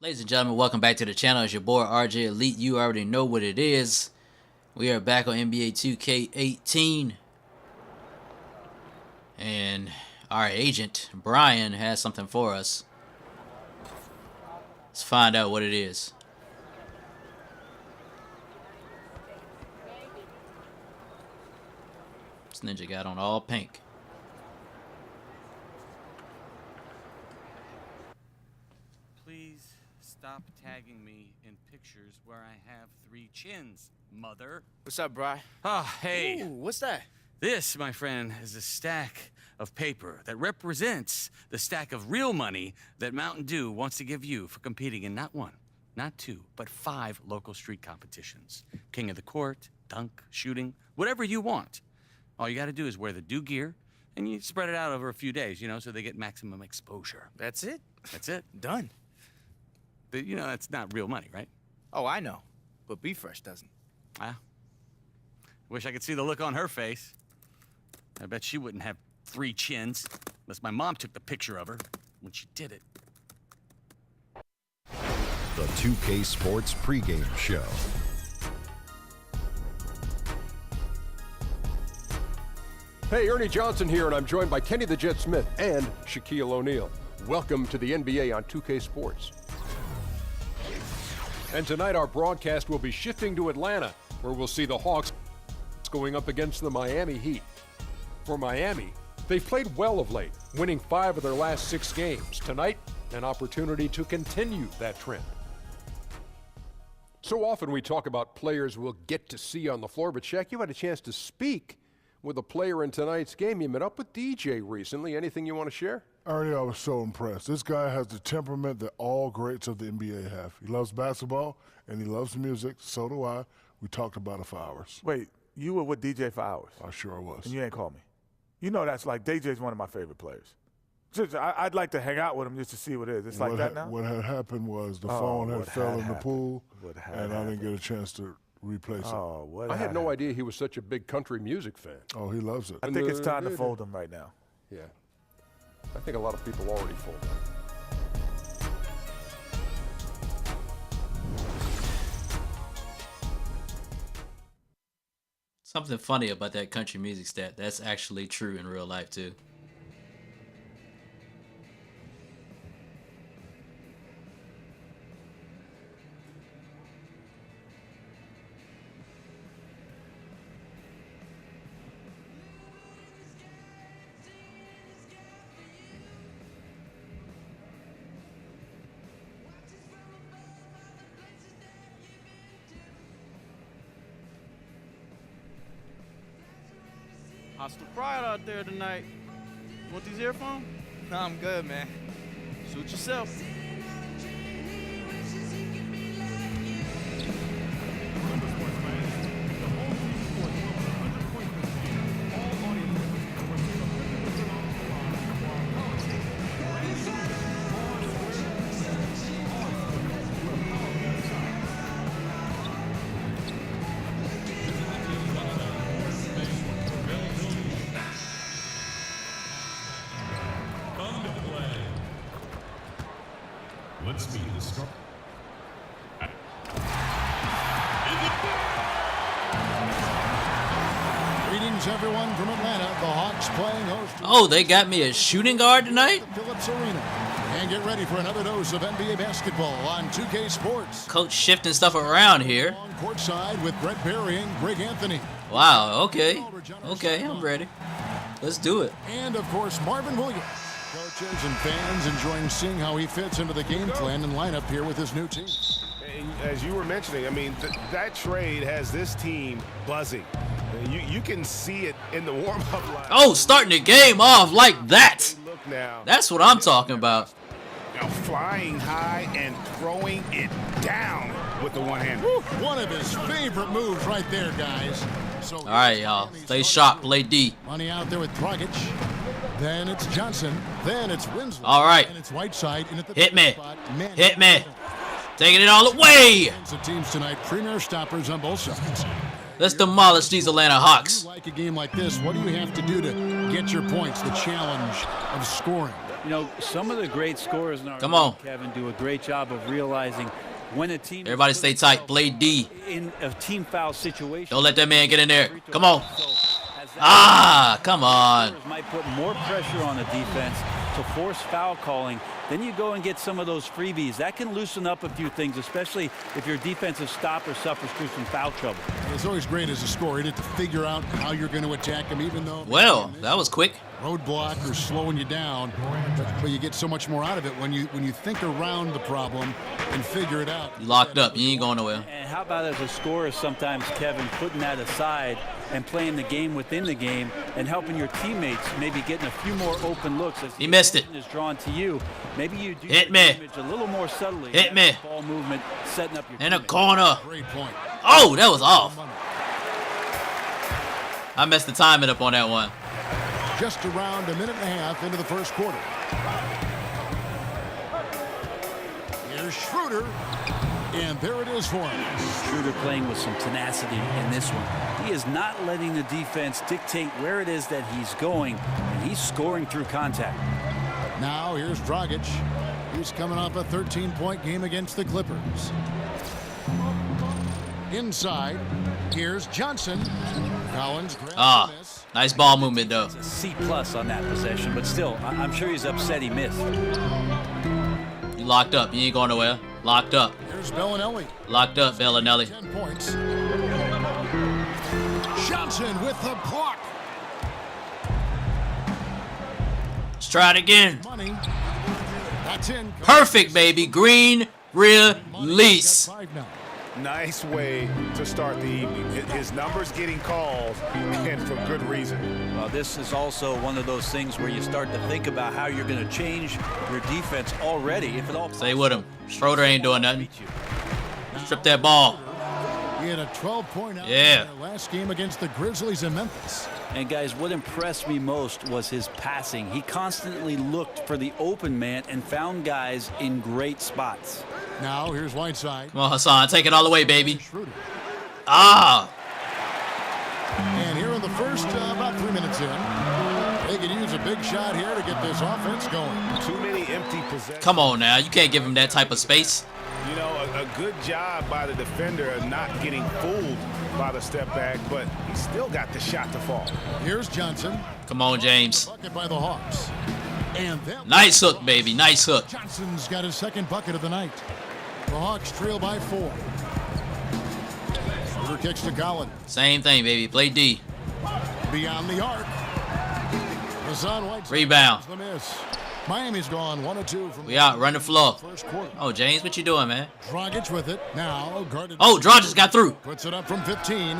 Ladies and gentlemen, welcome back to the channel. It's your boy RJ Elite. You already know what it is. We are back on NBA 2K18. And our agent, Brian, has something for us. Let's find out what it is. This ninja got on all pink. Please stop tagging me in pictures where I have 3 chins, mother. What's up, Bri? Oh, hey. Ooh, what's that? This, my friend, is a stack of paper that represents the stack of real money that Mountain Dew wants to give you for competing in not 1, not 2, but 5 local street competitions. King of the court, dunk, shooting, whatever you want. All you gotta do is wear the Dew gear, and you spread it out over a few days, so they get maximum exposure. That's it? That's it. Done. But, that's not real money, right? Oh, I know. But Be Fresh doesn't. Ah. Wish I could see the look on her face. I bet she wouldn't have 3 chins, unless my mom took the picture of her when she did it. The 2K Sports pregame show. Hey, Ernie Johnson here, and I'm joined by Kenny the Jet Smith and Shaquille O'Neal. Welcome to the NBA on 2K Sports. And tonight our broadcast will be shifting to Atlanta, where we'll see the Hawks going up against the Miami Heat. For Miami, they've played well of late, winning 5 of their last 6 games. Tonight, an opportunity to continue that trend. So often we talk about players we'll get to see on the floor, but Shaq, you had a chance to speak with a player in tonight's game. You met up with DJ recently. Anything you want to share? Ernie, I was so impressed. This guy has the temperament that all greats of the NBA have. He loves basketball, and he loves music. So do I. We talked about it for hours. Wait, you were with DJ for hours? I sure was. And you ain't called me? You know that's like, DJ's one of my favorite players. I'd like to hang out with him just to see what it is. It's like that now? What had happened was the phone had fell in the pool, and I didn't get a chance to replace it. Oh, what I had no idea he was such a big country music fan. Oh, he loves it. I think it's time to fold him right now. Yeah. I think a lot of people already fold him. Something funny about that country music stat. That's actually true in real life, too. Hostile Pride out there tonight. Want these earphones? Nah, I'm good, man. Suit yourself. Let's meet the start. Greetings, everyone, from Atlanta. The Hawks playing host. Oh, they got me a shooting guard tonight? Phillips Arena. And get ready for another dose of NBA basketball on 2K Sports. Coach shifting stuff around here. On courtside with Brett Berry and Greg Anthony. Wow, okay. Okay, I'm ready. Let's do it. And, of course, Marvin Williams. Coaches and fans enjoying seeing how he fits into the game plan and lineup here with his new team. As you were mentioning, I mean, that trade has this team buzzing. You can see it in the warm-up line. Oh, starting the game off like that. Look now. That's what I'm talking about. Now flying high and throwing it down with the one hand. One of his favorite moves right there, guys. So all right, y'all. Stay sharp. Play D. Money out there with Dragic. Then it's Johnson. Then it's Winslow. All right. And it's Whiteside. And at the Hit me. spot, Hit me. Taking it all away. The teams tonight, premier stoppers on both sides. Let's demolish these Atlanta Hawks. Like a game like this, what do you have to do to get your points? The challenge of scoring. You know, some of the great scorers in our league, Kevin, do a great job of realizing when a team. Everybody stay tight. Play D. In a team foul situation. Don't let that man get in there. Come on. Ah, come on. Might put more pressure on the defense to force foul calling. Then you go and get some of those freebies. That can loosen up a few things, especially if your defensive stopper suffers through some foul trouble. It's always great as a scorer to figure out how you're going to attack them, even though. Well, that was quick. Roadblock or slowing you down, but you get so much more out of it when you think around the problem and figure it out. You locked up. You ain't going nowhere. And how about as a scorer sometimes, Kevin, putting that aside and playing the game within the game and helping your teammates maybe getting a few more open looks as he missed it. Is drawn to you. Maybe you do hit me a little more subtly. Hit me ball movement, setting up your in a teammates. corner. Great point. Oh, that was off. I messed the timing up on that one. Just around a minute and a half into the first quarter. Here's Schroder, and there it is for him. Schroder playing with some tenacity in this one. He is not letting the defense dictate where it is that he's going, and he's scoring through contact. Now here's Dragic. He's coming off a 13-point game against the Clippers. Inside, here's Johnson. Collins grabs the miss. Nice ball movement, though. It's a C+ on that possession, but still, I'm sure he's upset he missed. You locked up. You ain't going nowhere. Locked up. Here's Bellinelli. Locked up, Bellinelli. 10 points. Johnson with the block. Let's try it again. Money. That's in. Perfect, baby. Green release. Nice way to start the evening. His numbers getting calls, and for good reason. Well, this is also one of those things where you start to think about how you're going to change your defense already. If it all stay with him. Schroder ain't doing nothing. Strip that ball. He had a 12-point out in the last game against the Grizzlies in Memphis. And guys, what impressed me most was his passing. He constantly looked for the open man and found guys in great spots. Now here's Whiteside. Come on, Hassan. Take it all the way, baby. Ah. And here in the first, about 3 minutes in, they could use a big shot here to get this offense going. Too many empty possessions. Come on now. You can't give him that type of space. You know, a good job by the defender of not getting fooled by the step back, but he still got the shot to fall. Here's Johnson. Come on, James. Bucket by the Hawks. And nice hook, baby. Nice hook. Johnson's got his second bucket of the night. The Hawks trail by 4. Schroder kicks to Collins. Same thing, baby. Play D. Beyond the arc. Hassan Whiteside. Rebound. The miss. Miami's gone 1 of 2 from we out. Run the floor. First quarter. Oh, James, what you doing, man? Dragic with it. Now guarded. Oh, Dragic got through. Puts it up from 15.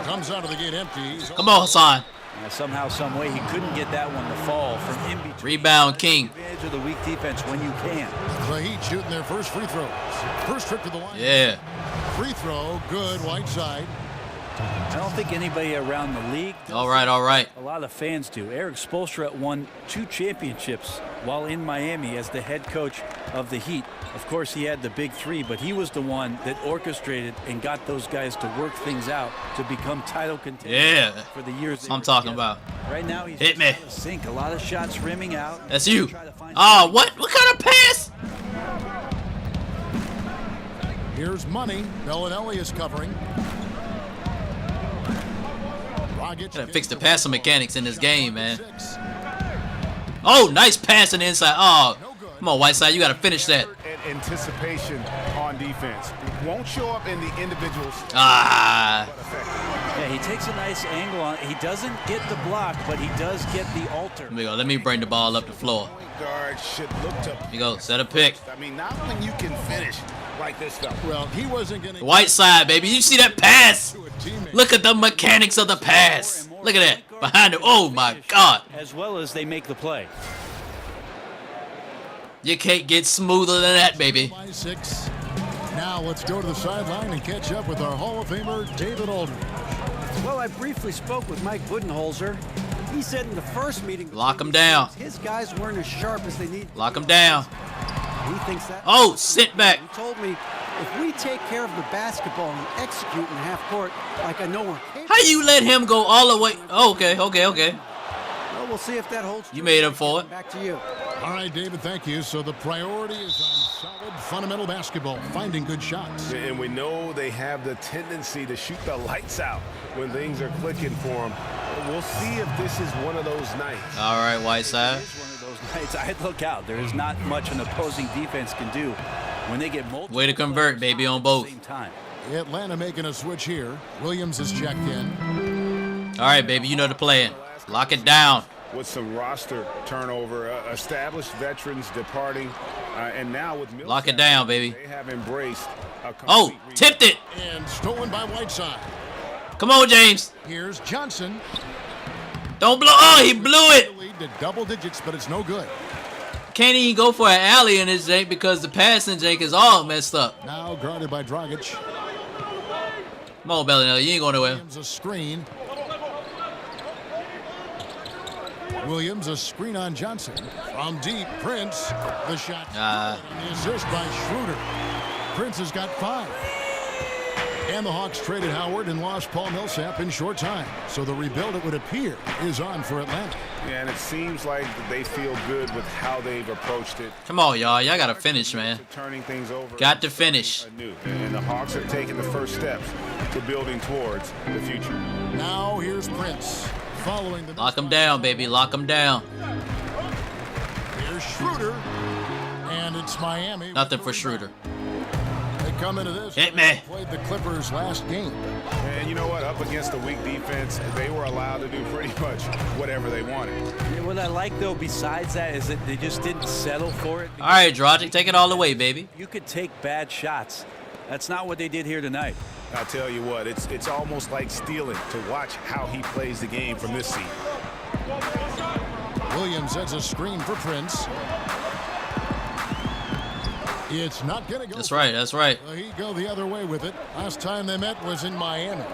Comes out of the gate empty. Come on, Hassan. Somehow, some way, he couldn't get that one to fall from in between. Rebound, King. Advantage of the weak defense when you can. The Heat shooting their first free throws. First trip to the line. Yeah. Free throw, good. Whiteside. I don't think anybody around the league does. All right, all right. A lot of fans do. Eric Spoelstra won 2 championships while in Miami as the head coach of the Heat. Of course, he had the big 3, but he was the one that orchestrated and got those guys to work things out to become title contenders for the years I'm talking about. Right now, he's hit me. Sink. A lot of shots rimming out. That's you. Oh, what? What kind of pass? Here's Money. Bellinelli is covering. Gotta fix the passing mechanics in this game, man. Oh, nice pass on the inside. Oh, come on, Whiteside. You gotta finish that. And anticipation on defense. Won't show up in the individuals. Ah. Yeah, he takes a nice angle on it. He doesn't get the block, but he does get the alter. Here we go. Let me bring the ball up the floor. Guard should look to. Here you go. Set a pick. I mean, not when you can finish like this stuff. Well, he wasn't going to. Whiteside, baby. You see that pass? Look at the mechanics of the pass. Look at that. Behind it. Oh, my God. As well as they make the play. You can't get smoother than that, baby. By 6. Now let's go to the sideline and catch up with our Hall of Famer, David Aldridge. Well, I briefly spoke with Mike Budenholzer. He said in the first meeting, lock him down. His guys weren't as sharp as they need. Lock him down. He thinks that. Oh, sit back. He told me if we take care of the basketball and execute in half court, like I know we're capable. How you let him go all the way? Oh, okay. Well, we'll see if that holds. You made him for it. Back to you. All right, David, thank you. So the priority is on solid, fundamental basketball, finding good shots. And we know they have the tendency to shoot the lights out when things are clicking for them. We'll see if this is one of those nights. All right, Whiteside. It's one of those nights. I'd look out. There is not much an opposing defense can do when they get multiple. Way to convert, baby, on both. Same time. Atlanta making a switch here. Williams is checked in. All right, baby, you know the plan. Lock it down. With some roster turnover, established veterans departing, and now with Millsap, Lock it down, baby. They have embraced a Oh, tipped it. And stolen by Whiteside. Come on, James. Here's Johnson. Don't blow. Oh, he blew it. Lead to double digits, but it's no good. Can't even go for an alley in this Jake because the passing Jake is all messed up. Now guarded by Dragic. Come on, Bellinelli. You ain't going nowhere. Williams a screen. Williams a screen on Johnson. From deep, Prince. The shot. The assist by Schroder. Prince has got 5. And the Hawks traded Howard and lost Paul Millsap in short time. So the rebuild, it would appear, is on for Atlanta. Yeah, and it seems like they feel good with how they've approached it. Come on, y'all. Y'all got to finish, man. Turning things over. Got to finish. And the Hawks are taking the first steps to building towards the future. Now here's Prince. Following the Lock him down, baby. Lock him down. Here's Schroder. And it's Miami. Nothing for Schroder. They come into this. Hit me. Played the Clippers last game. And you know what? Up against a weak defense, they were allowed to do pretty much whatever they wanted. Yeah, what I like, though, besides that, is that they just didn't settle for it. All right, Dragic. Take it all the way, baby. You could take bad shots. That's not what they did here tonight. I'll tell you what, it's almost like stealing to watch how he plays the game from this seat. Williams has a screen for Prince. It's not going to go. That's right. That's right. He go the other way with it. Last time they met was in Miami.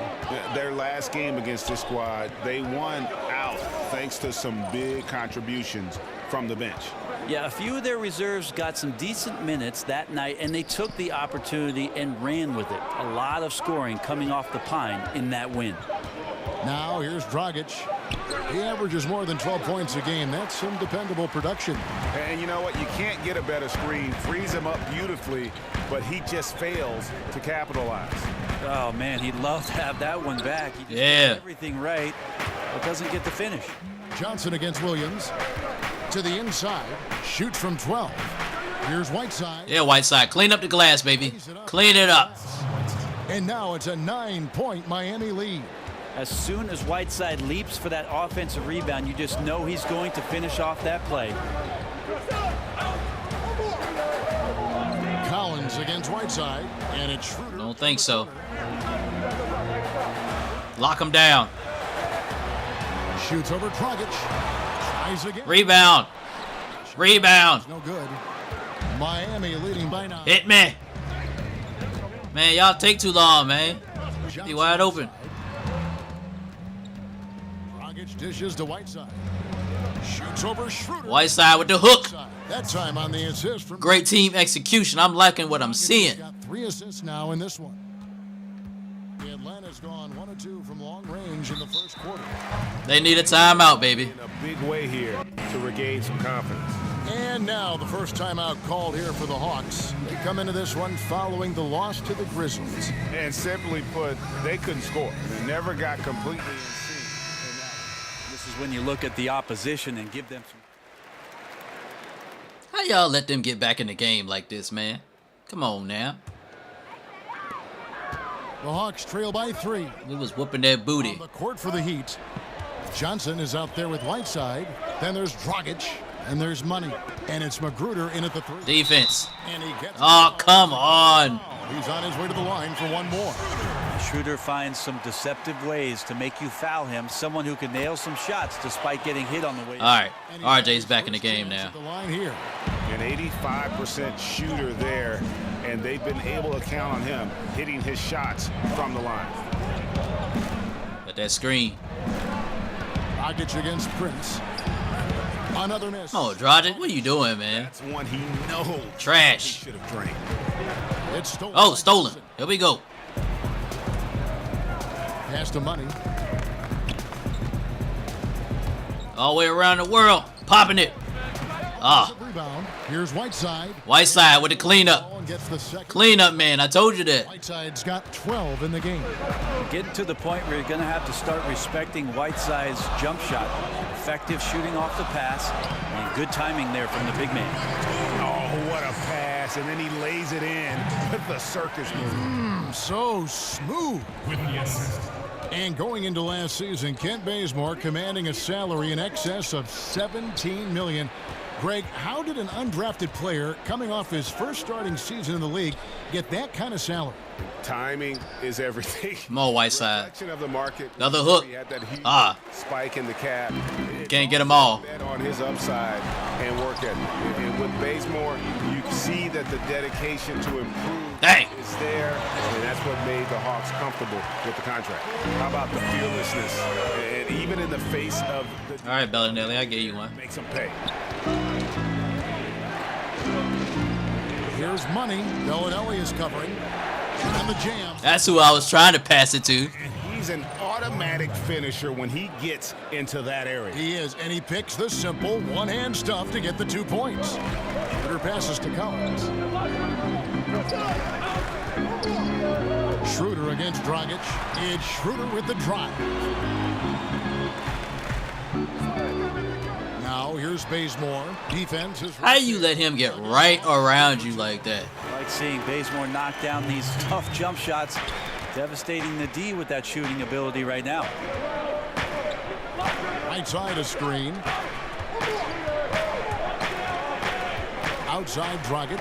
Their last game against this squad, they won out thanks to some big contributions from the bench. Yeah, a few of their reserves got some decent minutes that night, and they took the opportunity and ran with it. A lot of scoring coming off the pine in that win. Now here's Dragic. He averages more than 12 points a game. That's some dependable production. And you know what? You can't get a better screen. Frees him up beautifully, but he just fails to capitalize. Oh, man, he'd love to have that one back. He just does everything right, but doesn't get the finish. Johnson against Williams. To the inside. Shoots from 12. Here's Whiteside. Yeah, Whiteside. Clean up the glass, baby. Clean it up. And now it's a 9-point Miami lead. As soon as Whiteside leaps for that offensive rebound, you just know he's going to finish off that play. Collins against Whiteside, and it's Schroder. Don't think so. Lock him down. Shoots over Dragic. Tries again. Rebound. Rebound. No good. Miami leading by 9. Hit me. Man, y'all take too long, man. Be wide open. Dragic dishes to Whiteside. Shoots over Schroder. Whiteside with the hook. That time on the assist from great team execution. I'm liking what I'm seeing. Got 3 assists now in this one. Atlanta's gone 1 of 2 from long range in the first quarter. They need a timeout, baby. In a big way here to regain some confidence. And now the first timeout called here for the Hawks. They come into this one following the loss to the Grizzlies. And simply put, they couldn't score. They never got completely in sync. This is when you look at the opposition and give them some. How y'all let them get back in the game like this, man? Come on now. The Hawks trail by 3. We was whooping that booty. On the court for the Heat. Johnson is out there with Whiteside. Then there's Dragic. And there's Money. And it's Magruder in at the 3. Defense. And he gets come on. He's on his way to the line for one more. Schroder finds some deceptive ways to make you foul him. Someone who can nail some shots despite getting hit on the way. All right. RJ's back in the game now. The line here. An 85% shooter there, and they've been able to count on him hitting his shots from the line. Got that screen. Dragic against Prince. Another miss. Oh, Dragic, what are you doing, man? That's one he knows. Trash. He should have drained. It's stolen. Oh, stolen. Here we go. Pass to Money. All the way around the world. Popping it. Ah. Rebound. Here's Whiteside. Whiteside with the cleanup. Cleanup, man. I told you that. Whiteside's got 12 in the game. Getting to the point where you're going to have to start respecting Whiteside's jump shot. Effective shooting off the pass and good timing there from the big man. Oh, what a pass. And then he lays it in with the circus move. So smooth. With the assist. And going into last season, Kent Bazemore commanding a salary in excess of $17 million. Greg, how did an undrafted player coming off his first starting season in the league get that kind of salary? Timing is everything. More Whiteside. Reflection of the market. Another hook. He had that huge spike in the cap. Can't get them all. Bet on his upside and work at it. And with Bazemore, you see that the dedication to improve is there, and that's what made the Hawks comfortable with the contract. How about the fearlessness? And even in the face of the... All right, Bellinelli, I gave you one. Makes him pay. Here's money. Bellinelli is covering. And the jam. That's who I was trying to pass it to. He's an automatic finisher when he gets into that area. He is, and he picks the simple one-hand stuff to get the 2 points. Schroder passes to Collins. Schroder against Dragic. It's Schroder with the drive. Now here's Bazemore. Defense is... How you let him get right around you like that? I like seeing Bazemore knock down these tough jump shots. Devastating the D with that shooting ability right now. Right side a screen. Outside Dragic.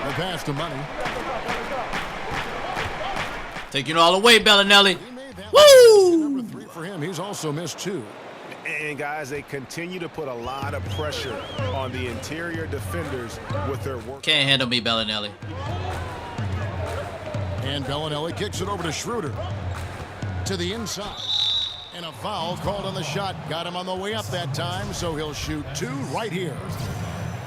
The pass to Money. Taking all the way, Bellinelli. Woo! Number 3 for him. He's also missed 2. And guys, they continue to put a lot of pressure on the interior defenders with their work. Can't handle me, Bellinelli. And Bellinelli kicks it over to Schroder. To the inside. And a foul called on the shot. Got him on the way up that time, so he'll shoot 2 right here.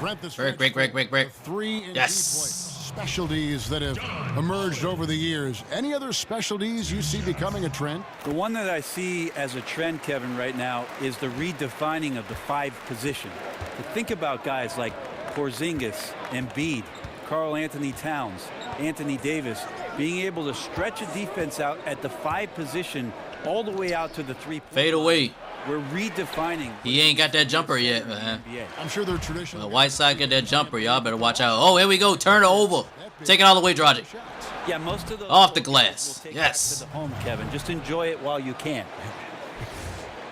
Brent, this break. 3 in yes. Specialties that have emerged over the years. Any other specialties you see becoming a trend? The one that I see as a trend, Kevin, right now is the redefining of the 5 position. To think about guys like Porzingis, Embiid, Karl Anthony Towns, Anthony Davis, being able to stretch a defense out at the 5 position all the way out to the 3-point. Fade away. We're redefining. He ain't got that jumper yet, man. I'm sure they're traditional. The Whiteside get that jumper. Y'all better watch out. Oh, here we go. Turn it over. Take it all the way, Dragic. Yeah, most of those off the glass. Yes. To the home, Kevin. Just enjoy it while you can.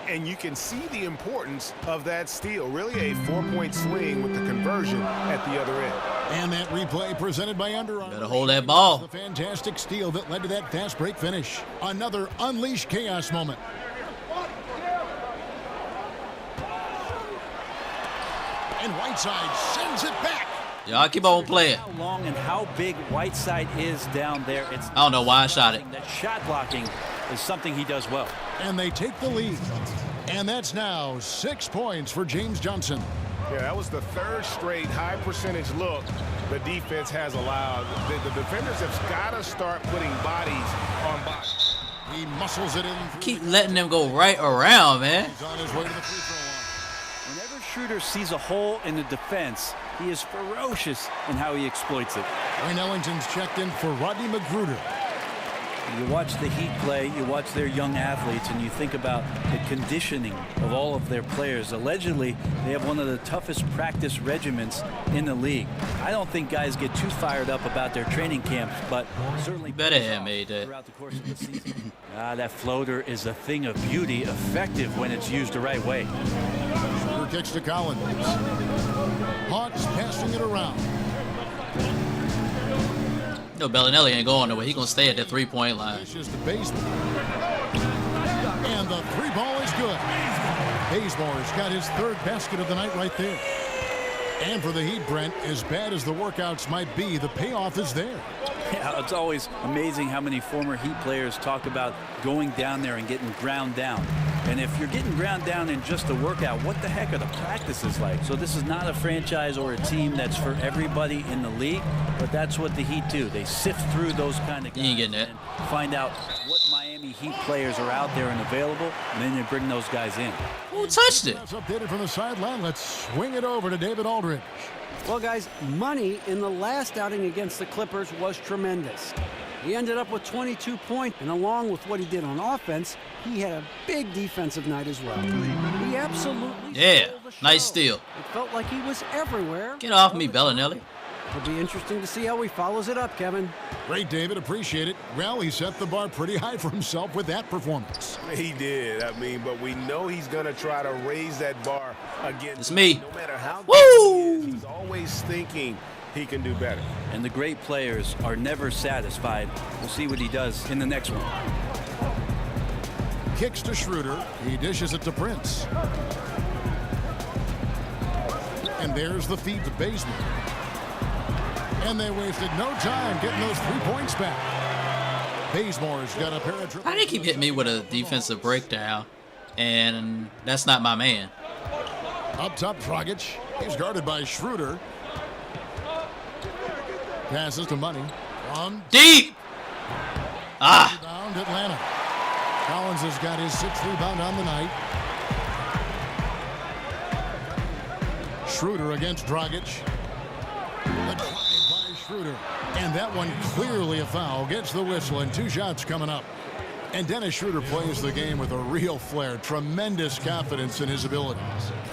And you can see the importance of that steal. Really a 4-point swing with the conversion at the other end. And that replay presented by Under Armour. Better hold that ball. The fantastic steal that led to that fast break finish. Another unleashed chaos moment. And Whiteside sends it back. Y'all keep on playing. How long and how big Whiteside is down there. It's I don't know why I shot it. That shot blocking is something he does well. And they take the lead. And that's now 6 points for James Johnson. Yeah, that was the 3rd straight high percentage look the defense has allowed. The defenders have got to start putting bodies on bodies. He muscles it in. Keep letting them go right around, man. He's on his way to the free throw line. Whenever Schroder sees a hole in the defense, he is ferocious in how he exploits it. Wayne Ellington's checked in for Rodney McGruder. You watch the Heat play, you watch their young athletes, and you think about the conditioning of all of their players. Allegedly, they have one of the toughest practice regimens in the league. I don't think guys get too fired up about their training camps, but certainly better have made that throughout the course of the season. That floater is a thing of beauty, effective when it's used the right way. Schroder kicks to Collins. Hawks passing it around. No, Bellinelli ain't going nowhere. He's going to stay at the 3-point line. This is the Bazemore. And the 3 ball is good. Bazemore's got his 3rd basket of the night right there. And for the Heat, Brent, as bad as the workouts might be, the payoff is there. Yeah, it's always amazing how many former Heat players talk about going down there and getting ground down. And if you're getting ground down in just a workout, what the heck are the practices like? So this is not a franchise or a team that's for everybody in the league, but that's what the Heat do. They sift through those kind of guys you ain't getting it. and find out what Miami Miami Heat players are out there and available, and then they bring those guys in. Who touched it? That's updated from the sideline. Let's swing it over to David Aldridge. Well, guys, Money in the last outing against the Clippers was tremendous. He ended up with 22 points, and along with what he did on offense, he had a big defensive night as well. He absolutely stole the show. Nice steal. It felt like he was everywhere. Get off me, Bellinelli. It'll be interesting to see how he follows it up, Kevin. Great, David. Appreciate it. Well, he set the bar pretty high for himself with that performance. He did. I mean, but we know he's going to try to raise that bar again. It's me. No matter how Woo! good he is, he's always thinking he can do better. And the great players are never satisfied. We'll see what he does in the next one. Kicks to Schroder. He dishes it to Prince. And there's the feed to Bazemore. And they wasted no time getting those 3 points back. Bazemore's got a pair of... How do they keep hitting me with a defensive breakdown? And that's not my man. Up top, Dragic. He's guarded by Schroder. Passes to Money. Deep! Ah! Rebound, Atlanta. Collins has got his 6th rebound on the night. Schroder against Dragic. The drive by Schroder. And that one clearly a foul. Gets the whistle and 2 shots coming up. And Dennis Schroder plays the game with a real flair. Tremendous confidence in his abilities.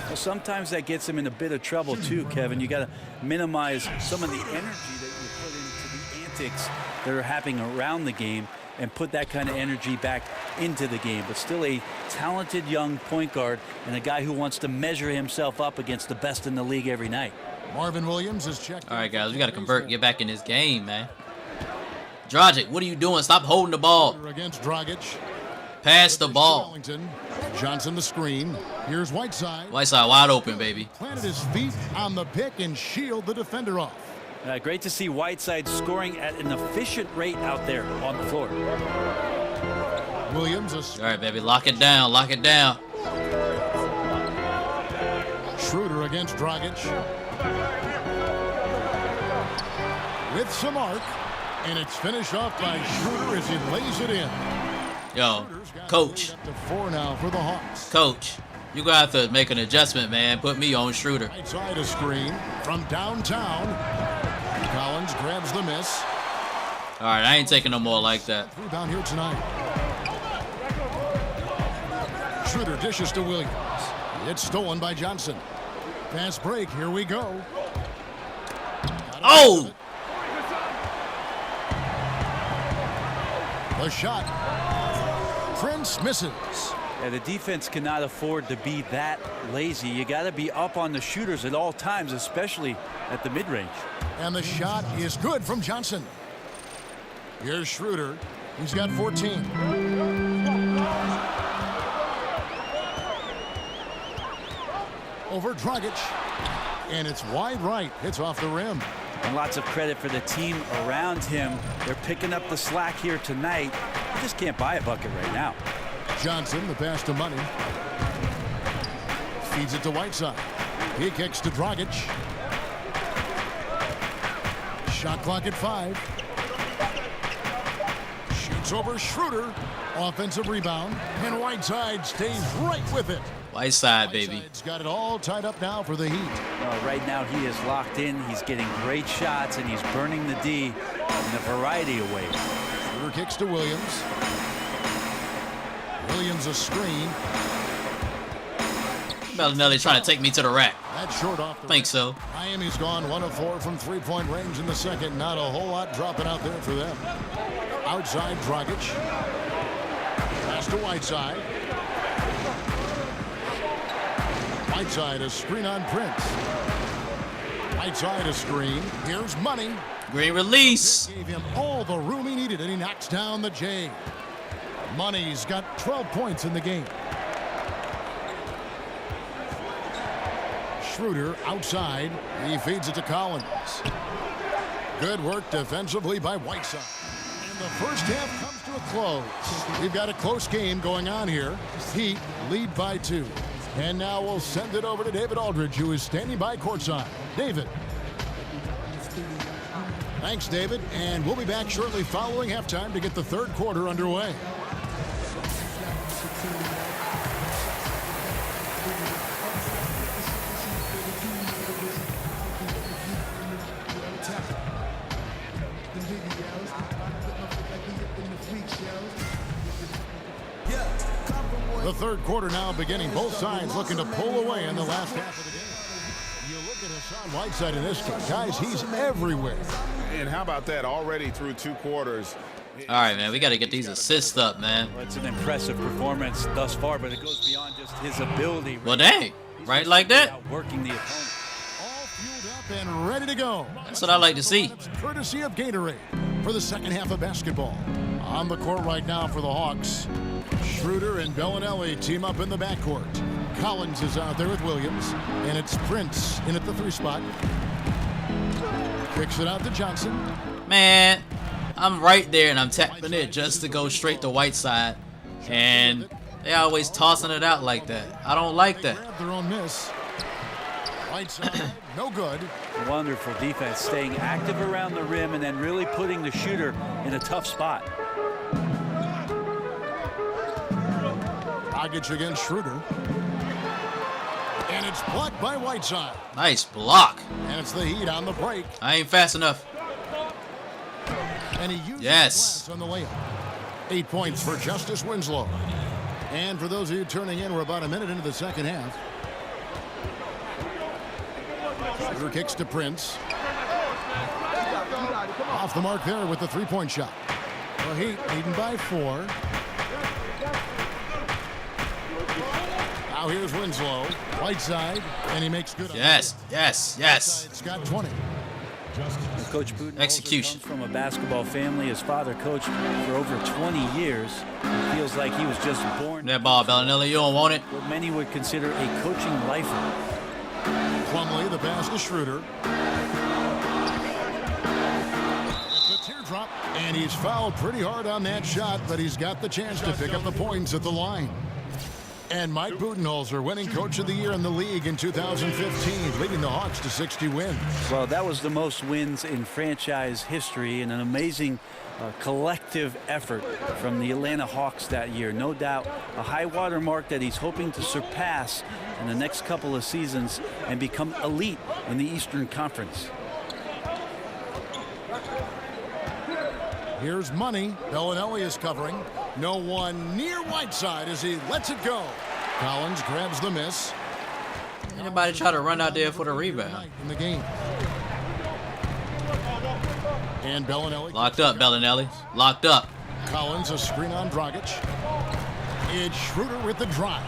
Well, sometimes that gets him in a bit of trouble too, Kevin. You got to minimize some of the energy that you put into the antics that are happening around the game and put that kind of energy back into the game. But still a talented young point guard and a guy who wants to measure himself up against the best in the league every night. Marvin Williams is checked. All right, guys, we got to convert, get back in this game, man. Dragic, what are you doing? Stop holding the ball. Against Dragic. Pass the ball. Johnson the screen. Here's Whiteside. Whiteside wide open, baby. Planted his feet on the pick and shield the defender off. Great to see Whiteside scoring at an efficient rate out there on the floor. Williams. All right, baby, lock it down, lock it down. Schroder against Dragic. With some arc. And it's finished off by Schroder as he lays it in. Yo, coach. To 4 now for the Hawks. Coach, you're going to have to make an adjustment, man. Put me on Schroder. Right side a screen from downtown. Collins grabs the miss. All right, I ain't taking no more like that. Rebound here tonight. Schroder dishes to Williams. It's stolen by Johnson. Fast break. Here we go. Oh! The shot. Prince misses. Yeah, the defense cannot afford to be that lazy. You got to be up on the shooters at all times, especially at the mid-range. And the shot is good from Johnson. Here's Schroder. He's got 14. Over Dragic. And it's wide right. It's off the rim. And lots of credit for the team around him. They're picking up the slack here tonight. You just can't buy a bucket right now. Johnson, the pass to Money. Feeds it to Whiteside. He kicks to Dragic. Shot clock at 5. Shoots over Schroder. Offensive rebound. And Whiteside stays right with it. Whiteside, baby. Whiteside's got it all tied up now for the Heat. Right now he is locked in. He's getting great shots, and he's burning the D in a variety of ways. Schroder kicks to Williams. Williams a screen. Bellinelli trying to take me to the rack. That's short off the Think so. Miami's gone 1 of 4 from 3-point range in the second. Not a whole lot dropping out there for them. Outside Dragic. Pass to Whiteside. Whiteside a screen on Prince. Whiteside a screen. Here's Money. Great release. Gave him all the room he needed, and he knocks down the J. Money's got 12 points in the game. Schroder outside. He feeds it to Collins. Good work defensively by Whiteside. And the first half comes to a close. We've got a close game going on here. Heat lead by 2. And now we'll send it over to David Aldridge, who is standing by courtside. David. Thanks, David. And we'll be back shortly following halftime to get the third quarter underway. The third quarter now beginning. Both sides looking to pull away in the last half of the game. You look at Hassan Whiteside in this game. Guys, he's everywhere. And how about that? Already through 2 quarters. All right, man. We got to get these assists up, man. Well, it's an impressive performance thus far, but it goes beyond just his ability. Well, dang. Right like that? Working the opponent. All fueled up and ready to go. That's what I like to see. Courtesy of Gatorade for the second half of basketball. On the court right now for the Hawks. Schroder and Bellinelli team up in the backcourt. Collins is out there with Williams, and it's Prince in at the 3 spot. Kicks it out to Johnson. Man, I'm right there, and I'm tapping it just to go straight to Whiteside, and they always tossing it out like that. I don't like that. Their own miss. Whiteside, no good. Wonderful defense, staying active around the rim and then really putting the shooter in a tough spot. Dragic against Schroder. And it's blocked by Whiteside. Nice block. And it's the Heat on the break. I ain't fast enough. And he uses yes. the glass on the layup. 8 points for Justice Winslow. And for those of you turning in, we're about a minute into the second half. Schroder kicks to Prince. Off the mark there with the 3-point shot. The Heat leading by 4. Now here's Winslow. Whiteside, and he makes good. Yes, yes, yes. It's got 20. Coach Putin execution comes from a basketball family. His father coached for over 20 years. It feels like he was just born. That ball, Bellinelli, you don't want it. What many would consider a coaching lifer. Plumlee, the pass to Schroder. The teardrop, and he's fouled pretty hard on that shot, but he's got the chance to pick up the points at the line. And Mike Budenholzer, winning Coach of the Year in the league in 2015, leading the Hawks to 60 wins. Well, that was the most wins in franchise history, and an amazing collective effort from the Atlanta Hawks that year. No doubt a high water mark that he's hoping to surpass in the next couple of seasons and become elite in the Eastern Conference. Here's Money. Bellinelli is covering. No one near Whiteside as he lets it go. Collins grabs the miss. Anybody try to run out there for the rebound? In the game. And Bellinelli. Locked up, Bellinelli. Locked up. Collins, a screen on Dragic. It's Schroder with the drive.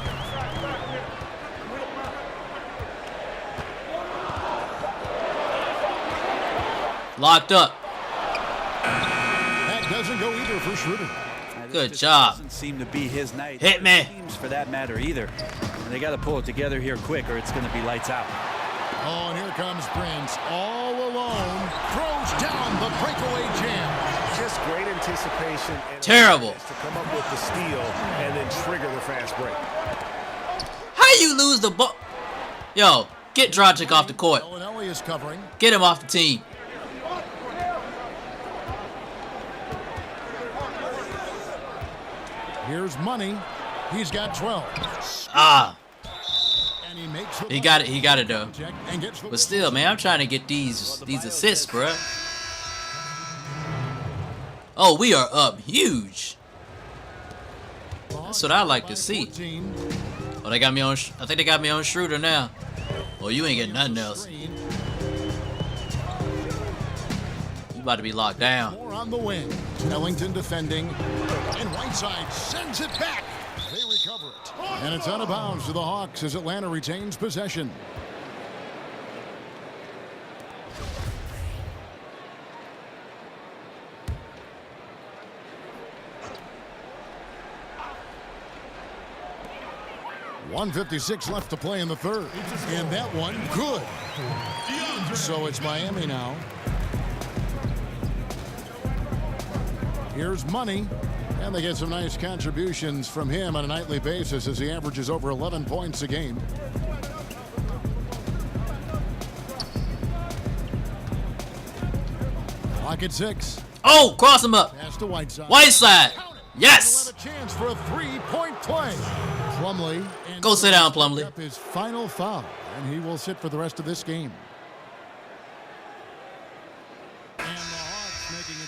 Locked up. That doesn't go either for Schroder. Good job. Doesn't seem to be his night. Hit me. Teams for that matter either. And they got to pull it together here quick, or it's going to be lights out. Oh, and here comes Prince, all alone, throws down the breakaway jam. Just great anticipation. And terrible. To come up with the steal and then trigger the fast break. How you lose the ball? Yo, get Dragic off the court. Bellinelli is covering. Get him off the team. Here's Money. He's got 12. Ah. And he makes He got it. He got it though. But still, man, I'm trying to get these assists, bruh. Oh, we are up huge. That's what I like to see. Oh, they got me on. I think they got me on Schroder now. Oh, you ain't getting nothing else. You about to be locked down. More on the wing. Ellington defending, and Whiteside sends it back. They recover it, and it's out of bounds to the Hawks as Atlanta retains possession. .156 left to play in the third, and that one good. So it's Miami now. Here's Money, and they get some nice contributions from him on a nightly basis as he averages over 11 points a game. Clock at 6. Oh, cross him up. Pass to Whiteside. Whiteside. Yes. He'll have a chance for a 3-point play. Plumlee. Go sit down, Plumlee. His final foul, and he will sit for the rest of this game. And the Hawks making a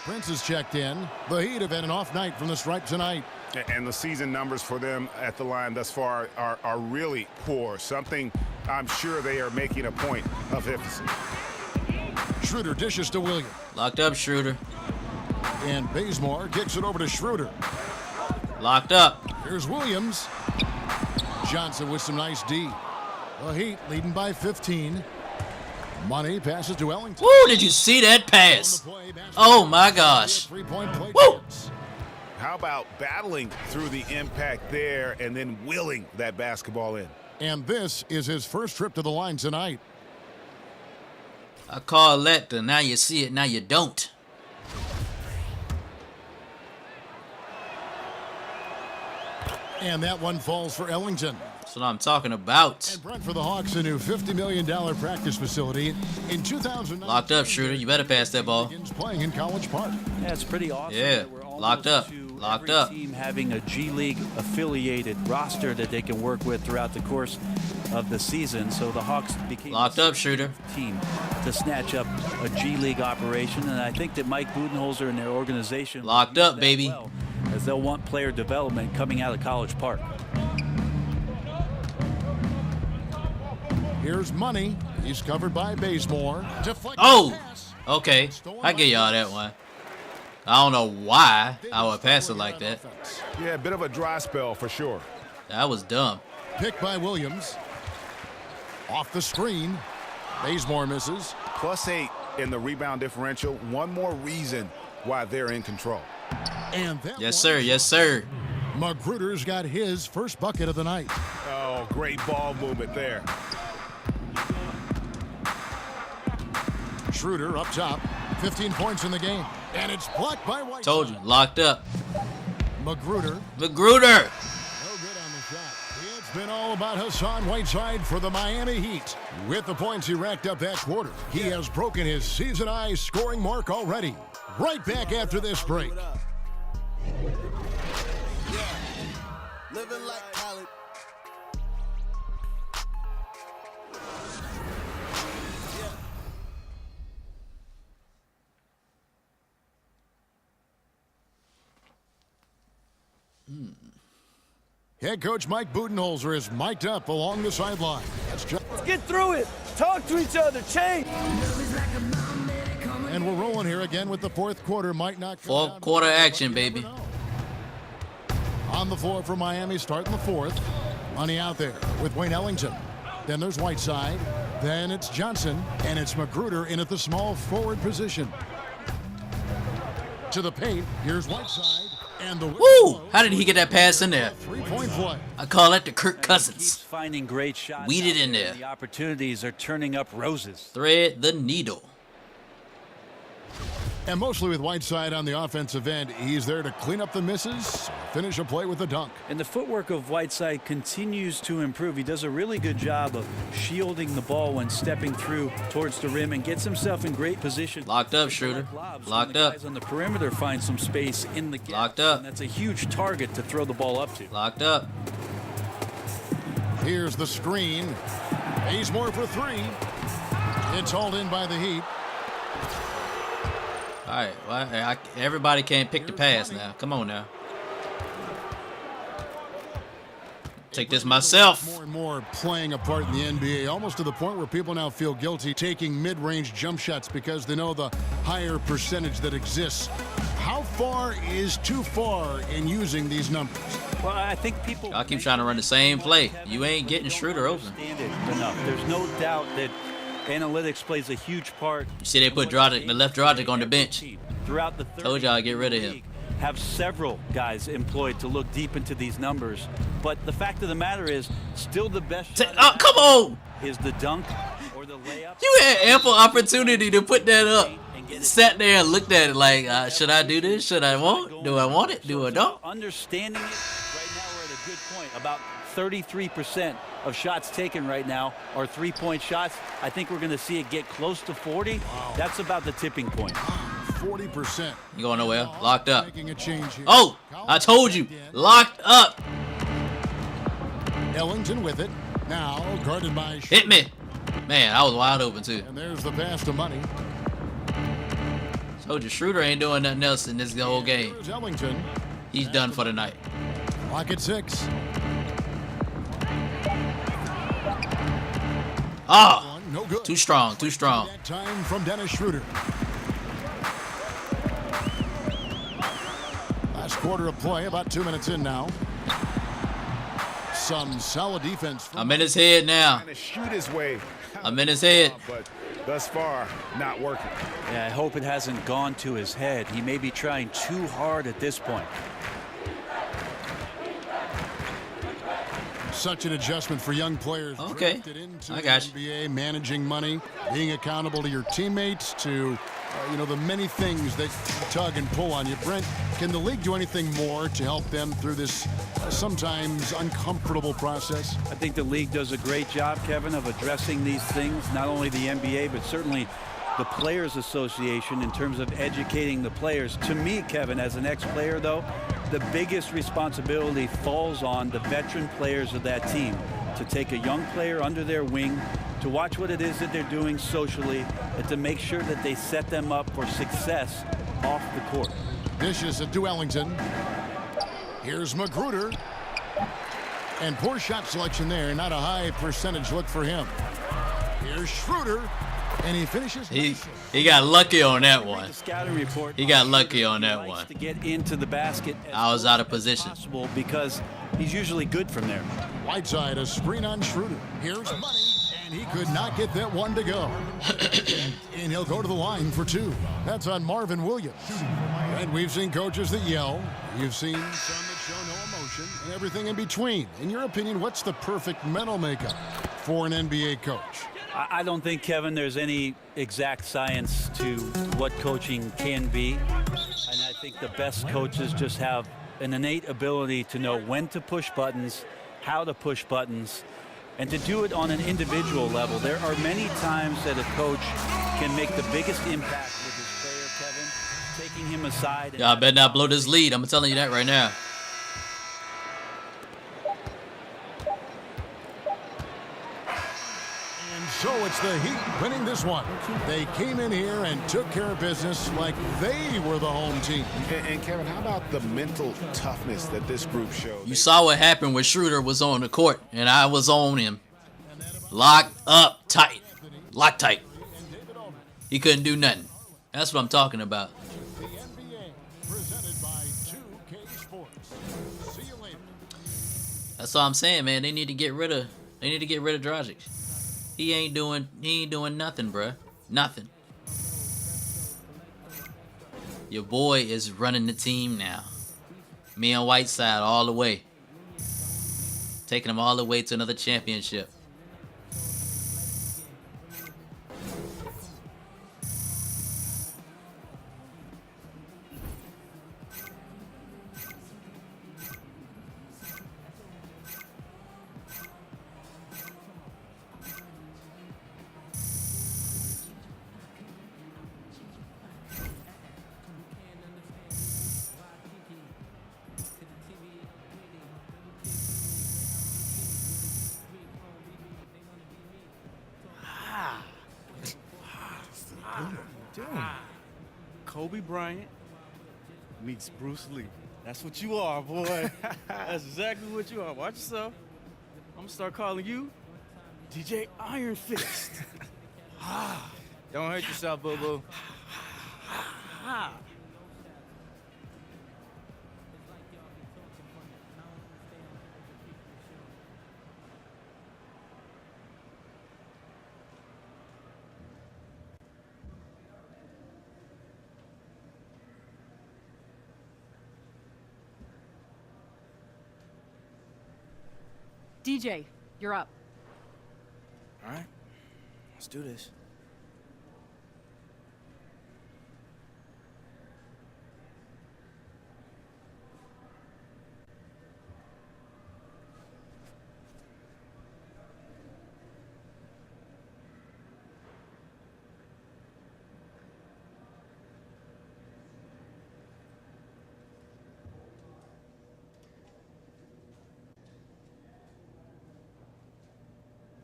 Prince is checked in. The Heat have had an off night from the stripe tonight. And the season numbers for them at the line thus far are really poor. Something I'm sure they are making a point of emphasis. Schroder dishes to Williams. Locked up, Schroder. And Bazemore kicks it over to Schroder. Locked up. Here's Williams. Johnson with some nice D. The Heat leading by 15. Money passes to Ellington. Woo, did you see that pass? Oh my gosh. Woo! How about battling through the impact there and then willing that basketball in? And this is his first trip to the line tonight. I call that the now you see it, now you don't. And that one falls for Ellington. That's what I'm talking about. And Brent for the Hawks, a new $50 million practice facility in 2009. Locked up, Schroder. You better pass that ball. Begins playing in College Park. Yeah, it's pretty awesome. Yeah, locked up. Locked up. Team having a G League affiliated roster that they can work with throughout the course of the season. So the Hawks became locked up, Schroder. Team to snatch up a G League operation, and I think that Mike Budenholzer and their organization locked up, baby. Well, as they'll want player development coming out of College Park. Here's Money. He's covered by Bazemore. Oh, okay. I get y'all that one. I don't know why I would pass it like that. Yeah, a bit of a dry spell for sure. That was dumb. Picked by Williams. Off the screen. Bazemore misses. +8 in the rebound differential. One more reason why they're in control. And yes, sir. Yes, sir. Magruder's got his first bucket of the night. Oh, great ball movement there. Schroder up top. 15 points in the game. And it's blocked by White. Told you. Locked up. Magruder. Magruder. No good on the shot. It's been all about Hassan Whiteside for the Miami Heat. With the points he racked up at Schroder, he has broken his season-high scoring mark already. Right back after this break. Living like Khaled. Head coach Mike Budenholzer is mic'd up along the sideline. Let's get through it. Talk to each other. Change. And we're rolling here again with the fourth quarter. Might not. Fourth quarter action, baby. On the floor for Miami, starting the fourth. Money out there with Wayne Ellington. Then there's Whiteside. Then it's Johnson. And it's Magruder in at the small forward position. To the paint. Here's Whiteside. And the woo! How did he get that pass in there? 3-point play. I call that the Kirk Cousins. Keeps finding great shots. Weeded in there. The opportunities are turning up roses. Thread the needle. And mostly with Whiteside on the offensive end, he's there to clean up the misses, finish a play with a dunk. And the footwork of Whiteside continues to improve. He does a really good job of shielding the ball when stepping through towards the rim and gets himself in great position. Locked up, Schroder. Locked up. Guys on the perimeter find some space in the gap. Locked up. And that's a huge target to throw the ball up to. Locked up. Here's the screen. Bazemore for three. It's hauled in by the Heat. All right, well, everybody can't pick the pass now. Come on now. Take this myself. More and more playing a part in the NBA, almost to the point where people now feel guilty taking mid-range jump shots because they know the higher percentage that exists. How far is too far in using these numbers? Well, I think people. I keep trying to run the same play. You ain't getting Schroder open. Enough. There's no doubt that analytics plays a huge part. You see they put Drogic, the left Drogic on the bench. Throughout the told y'all get rid of him. Have several guys employed to look deep into these numbers, but the fact of the matter is, still the best shot oh, come on! Is the dunk or the layup. You had ample opportunity to put that up. Sat there and looked at it like, should I do this? Should I want? Do I want it? Do I don't? Understanding it, right now we're at a good point. About 33% of shots taken right now are three-point shots. I think we're going to see it get close to 40. Wow. That's about the tipping point. 40%. You going nowhere? Locked up. Making a change here. Oh, I told you. Locked up. Ellington with it. Now guarded by. Hit me. Man, I was wide open too. And there's the pass to Money. Told you, Schroder ain't doing nothing else in this whole game. Ellington. He's done for the night. Clock at 6. Ah, No good. too strong, too strong. That time from Dennis Schroder. Last quarter of play, about 2 minutes in now. Some solid defense. I'm in his head now. Trying to shoot his way. I'm in his head. But thus far, not working. Yeah, I hope it hasn't gone to his head. He may be trying too hard at this point. Such an adjustment for young players. Okay, Drafted into I got the NBA, managing money, being accountable to your teammates, to the many things that tug and pull on you. Brent, can the league do anything more to help them through this sometimes uncomfortable process? I think the league does a great job, Kevin, of addressing these things, not only the NBA, but certainly the Players Association in terms of educating the players. To me, Kevin, as an ex-player, though, the biggest responsibility falls on the veteran players of that team to take a young player under their wing, to watch what it is that they're doing socially, and to make sure that they set them up for success off the court. Dishes it to Ellington. Here's Magruder. And poor shot selection there. Not a high percentage look for him. Here's Schroder. And he finishes. He got lucky on that one. Scouting report. He got lucky on that one. To get into the basket. I was out of position. Because he's usually good from there. Whiteside, a screen on Schroder. Here's money. And he could not get that one to go. And he'll go to the line for 2. That's on Marvin Williams. And we've seen coaches that yell. You've seen some that show no emotion and everything in between. In your opinion, what's the perfect mental makeup for an NBA coach? I don't think, Kevin, there's any exact science to what coaching can be. And I think the best coaches just have an innate ability to know when to push buttons, how to push buttons, and to do it on an individual level. There are many times that a coach can make the biggest impact with his player, Kevin, taking him aside. Y'all better not blow this lead. I'm telling you that right now. So it's the Heat winning this one. They came in here and took care of business like they were the home team. And Kevin, how about the mental toughness that this group showed? You saw what happened when Schroder was on the court, and I was on him. Locked up tight. Locked tight. He couldn't do nothing. That's what I'm talking about. The NBA, presented by 2K Sports. See you later. That's all I'm saying, man. They need to get rid of Dragic. He ain't doing nothing, bruh. Nothing. Your boy is running the team now. Me and Whiteside all the way. Taking him all the way to another championship. Kobe Bryant meets Bruce Lee. That's what you are, boy. That's exactly what you are. Watch yourself. I'm gonna start calling you DJ Iron Fist. Don't hurt yourself, boo-boo. DJ, you're up. All right, let's do this.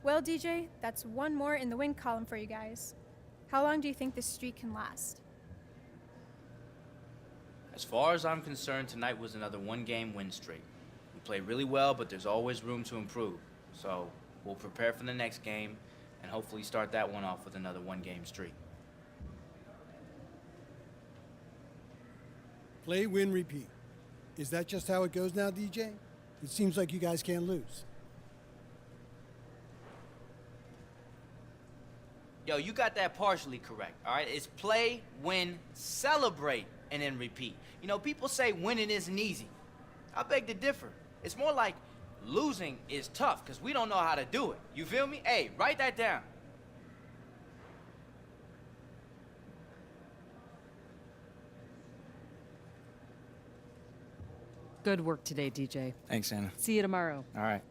Well, DJ, that's one more in the win column for you guys. How long do you think this streak can last? As far as I'm concerned, tonight was another one-game win streak. We played really well, but there's always room to improve. So we'll prepare for the next game and hopefully start that one off with another one-game streak. Play, win, repeat. Is that just how it goes now, DJ? It seems like you guys can't lose. Yo, you got that partially correct, all right? It's play, win, celebrate, and then repeat. You know, people say winning isn't easy. I beg to differ. It's more like losing is tough because we don't know how to do it. You feel me? Hey, write that down. Good work today, DJ. Thanks, Anna. See you tomorrow. All right.